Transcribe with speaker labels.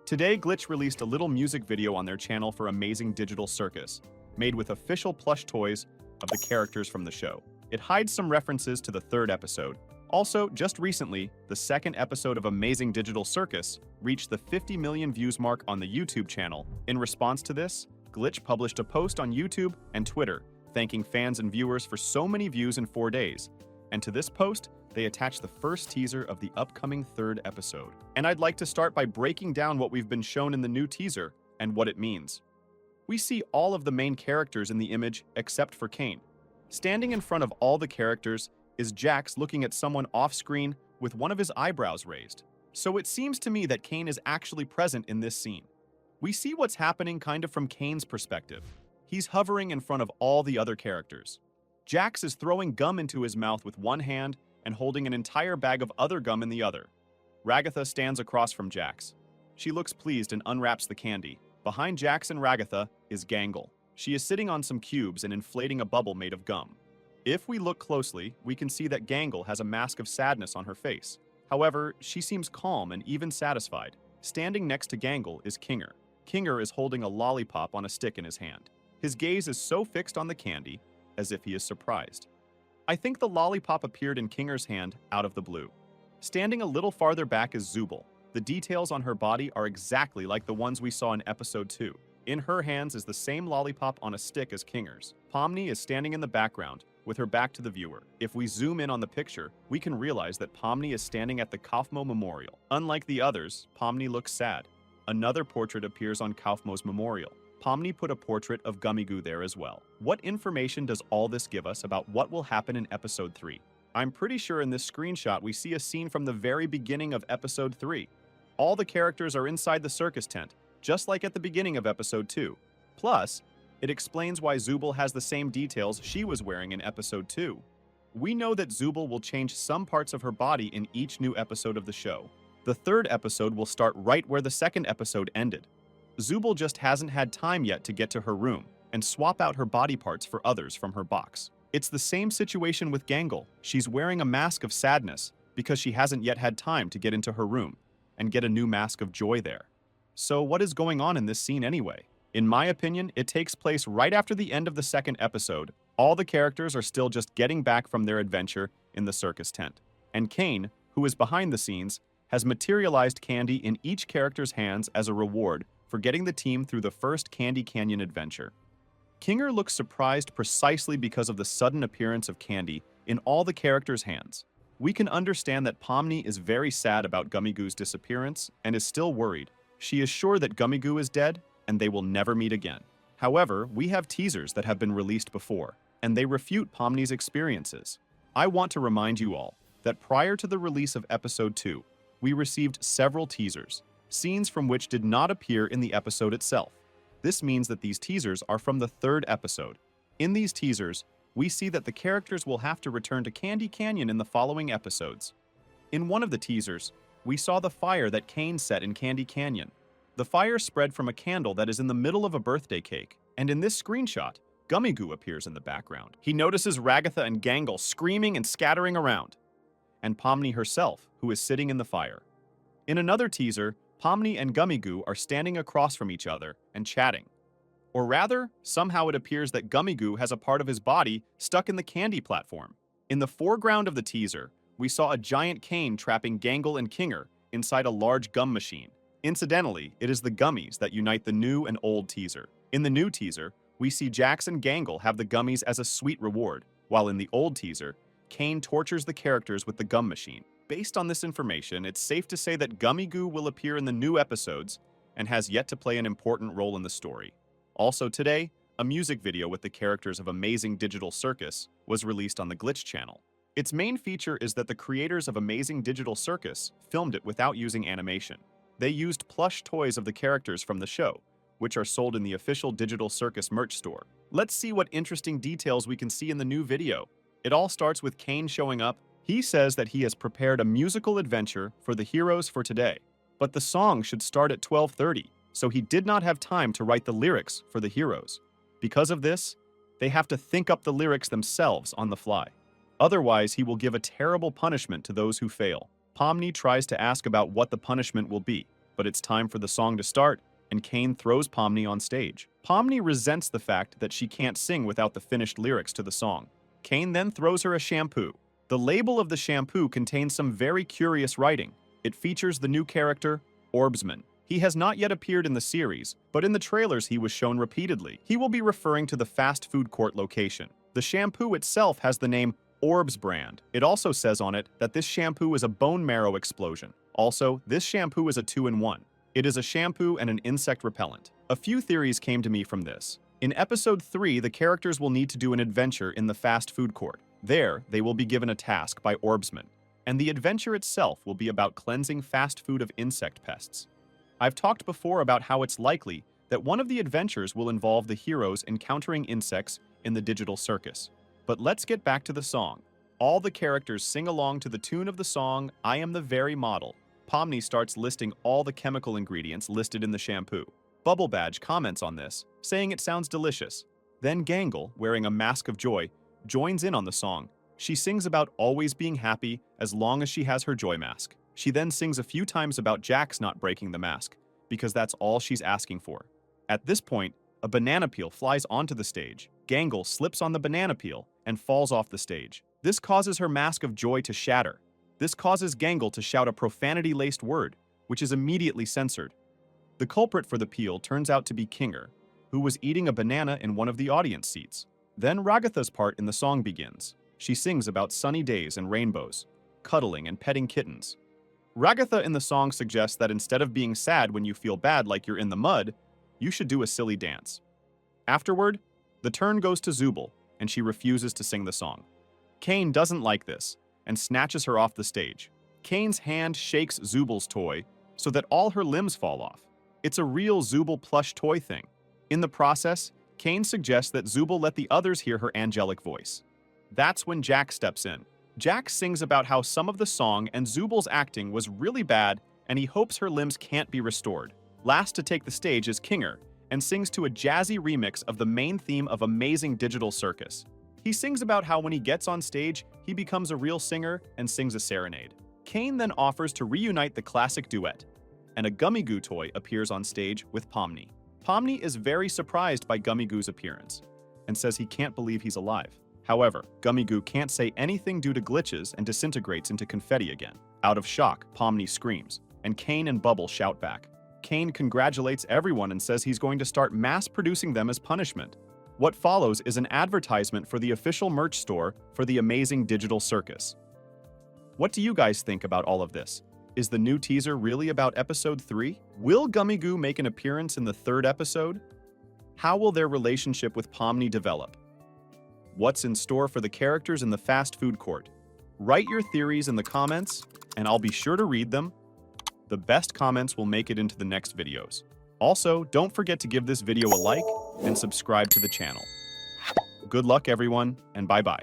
Speaker 1: Today, Glitch released a little music video on their channel for Amazing Digital Circus, made with official plush toys of the characters from the show. It hides some references to the third episode. Also, just recently, the second episode of Amazing Digital Circus reached the 50 million views mark on the YouTube channel. In response to this, Glitch published a post on YouTube and Twitter, thanking fans and viewers for so many views in 4 days. And to this post, they attached the first teaser of the upcoming third episode. And I'd like to start by breaking down what we've been shown in the new teaser and what it means. We see all of the main characters in the image except for Kane. Standing in front of all the characters is Jax looking at someone off-screen with one of his eyebrows raised. So it seems to me that Kane is actually present in this scene. We see what's happening kind of from Kane's perspective. He's hovering in front of all the other characters. Jax is throwing gum into his mouth with one hand and holding an entire bag of other gum in the other. Ragatha stands across from Jax. She looks pleased and unwraps the candy. Behind Jax and Ragatha is Gangle. She is sitting on some cubes and inflating a bubble made of gum. If we look closely, we can see that Gangle has a mask of sadness on her face. However, she seems calm and even satisfied. Standing next to Gangle is Kinger. Kinger is holding a lollipop on a stick in his hand. His gaze is so fixed on the candy, as if he is surprised. I think the lollipop appeared in Kinger's hand out of the blue. Standing a little farther back is Zooble. The details on her body are exactly like the ones we saw in episode 2. In her hands is the same lollipop on a stick as Kinger's. Pomni is standing in the background, with her back to the viewer. If we zoom in on the picture, we can realize that Pomni is standing at the Kaufmo Memorial. Unlike the others, Pomni looks sad. Another portrait appears on Kaufmo's memorial. Pomni put a portrait of Gummigoo there as well. What information does all this give us about what will happen in episode 3? I'm pretty sure in this screenshot we see a scene from the very beginning of episode 3. All the characters are inside the circus tent, just like at the beginning of episode 2. Plus, it explains why Zooble has the same details she was wearing in episode 2. We know that Zooble will change some parts of her body in each new episode of the show. The third episode will start right where the second episode ended. Zooble just hasn't had time yet to get to her room and swap out her body parts for others from her box. It's the same situation with Gangle. She's wearing a mask of sadness because she hasn't yet had time to get into her room and get a new mask of joy there. So what is going on in this scene anyway? In my opinion, it takes place right after the end of the second episode. All the characters are still just getting back from their adventure in the circus tent. And Kane, who is behind the scenes, has materialized candy in each character's hands as a reward for getting the team through the first Candy Canyon adventure. Kinger looks surprised precisely because of the sudden appearance of candy in all the characters' hands. We can understand that Pomni is very sad about Gummigoo's disappearance and is still worried. She is sure that Gummigoo is dead and they will never meet again. However, we have teasers that have been released before, and they refute Pomni's experiences. I want to remind you all that prior to the release of episode 2, we received several teasers, scenes from which did not appear in the episode itself. This means that these teasers are from the third episode. In these teasers, we see that the characters will have to return to Candy Canyon in the following episodes. In one of the teasers, we saw the fire that Kane set in Candy Canyon. The fire spread from a candle that is in the middle of a birthday cake, and in this screenshot, Gummigoo appears in the background. He notices Ragatha and Gangle screaming and scattering around, and Pomni herself, who is sitting in the fire. In another teaser, Pomni and Gummigoo are standing across from each other and chatting. Or rather, somehow it appears that Gummigoo has a part of his body stuck in the candy platform. In the foreground of the teaser, we saw a giant cane trapping Gangle and Kinger inside a large gum machine. Incidentally, it is the gummies that unite the new and old teaser. In the new teaser, we see Jax and Gangle have the gummies as a sweet reward, while in the old teaser, Kane tortures the characters with the gum machine. Based on this information, it's safe to say that Gummigoo will appear in the new episodes and has yet to play an important role in the story. Also today, a music video with the characters of Amazing Digital Circus was released on the Glitch channel. Its main feature is that the creators of Amazing Digital Circus filmed it without using animation. They used plush toys of the characters from the show, which are sold in the official Digital Circus merch store. Let's see what interesting details we can see in the new video. It all starts with Kane showing up. He says that he has prepared a musical adventure for the heroes for today, but the song should start at 12:30, so he did not have time to write the lyrics for the heroes. Because of this, they have to think up the lyrics themselves on the fly. Otherwise, he will give a terrible punishment to those who fail. Pomni tries to ask about what the punishment will be, But it's time for the song to start, and Kane throws Pomni on stage. Pomni resents the fact that she can't sing without the finished lyrics to the song. Kane then throws her a shampoo. The label of the shampoo contains some very curious writing. It features the new character, Orbsman. He has not yet appeared in the series, but in the trailers he was shown repeatedly. He will be referring to the fast food court location. The shampoo itself has the name Orbs brand. It also says on it that this shampoo is a bone marrow explosion. Also, this shampoo is a 2-in-1. It is a shampoo and an insect repellent. A few theories came to me from this. In episode 3, the characters will need to do an adventure in the fast food court. There, they will be given a task by Orbsman, and the adventure itself will be about cleansing fast food of insect pests. I've talked before about how it's likely that one of the adventures will involve the heroes encountering insects in the digital circus. But let's get back to the song. All the characters sing along to the tune of the song, I Am the Very Model. Pomni starts listing all the chemical ingredients listed in the shampoo. Bubble Badge comments on this, saying it sounds delicious. Then Gangle, wearing a mask of joy, joins in on the song. She sings about always being happy as long as she has her joy mask. She then sings a few times about Jax not breaking the mask, because that's all she's asking for. At this point, a banana peel flies onto the stage. Gangle slips on the banana peel and falls off the stage. This causes her mask of joy to shatter. This causes Gangle to shout a profanity-laced word, which is immediately censored. The culprit for the peel turns out to be Kinger, who was eating a banana in one of the audience seats. Then Ragatha's part in the song begins. She sings about sunny days and rainbows, cuddling and petting kittens. Ragatha in the song suggests that instead of being sad when you feel bad like you're in the mud, you should do a silly dance. Afterward, the turn goes to Zubul, and she refuses to sing the song. Kane doesn't like this, and snatches her off the stage. Kane's hand shakes Zubul's toy so that all her limbs fall off. It's a real Zubul plush toy thing. In the process, Kane suggests that Zubul let the others hear her angelic voice. That's when Jack steps in. Jack sings about how some of the song and Zubul's acting was really bad, and he hopes her limbs can't be restored. Last to take the stage is Kinger, and sings to a jazzy remix of the main theme of Amazing Digital Circus. He sings about how when he gets on stage, he becomes a real singer and sings a serenade. Kane then offers to reunite the classic duet, and a Gummy Goo toy appears on stage with Pomni. Pomni is very surprised by Gummy Goo's appearance, and says he can't believe he's alive. However, Gummy Goo can't say anything due to glitches and disintegrates into confetti again. Out of shock, Pomni screams, and Kane and Bubble shout back. Kane congratulates everyone and says he's going to start mass-producing them as punishment. What follows is an advertisement for the official merch store for the Amazing Digital Circus. What do you guys think about all of this? Is the new teaser really about episode 3? Will Gummy Goo make an appearance in the 3rd episode? How will their relationship with Pomni develop? What's in store for the characters in the fast food court? Write your theories in the comments, and I'll be sure to read them. The best comments will make it into the next videos. Also, don't forget to give this video a like and subscribe to the channel. Good luck, everyone, and bye-bye.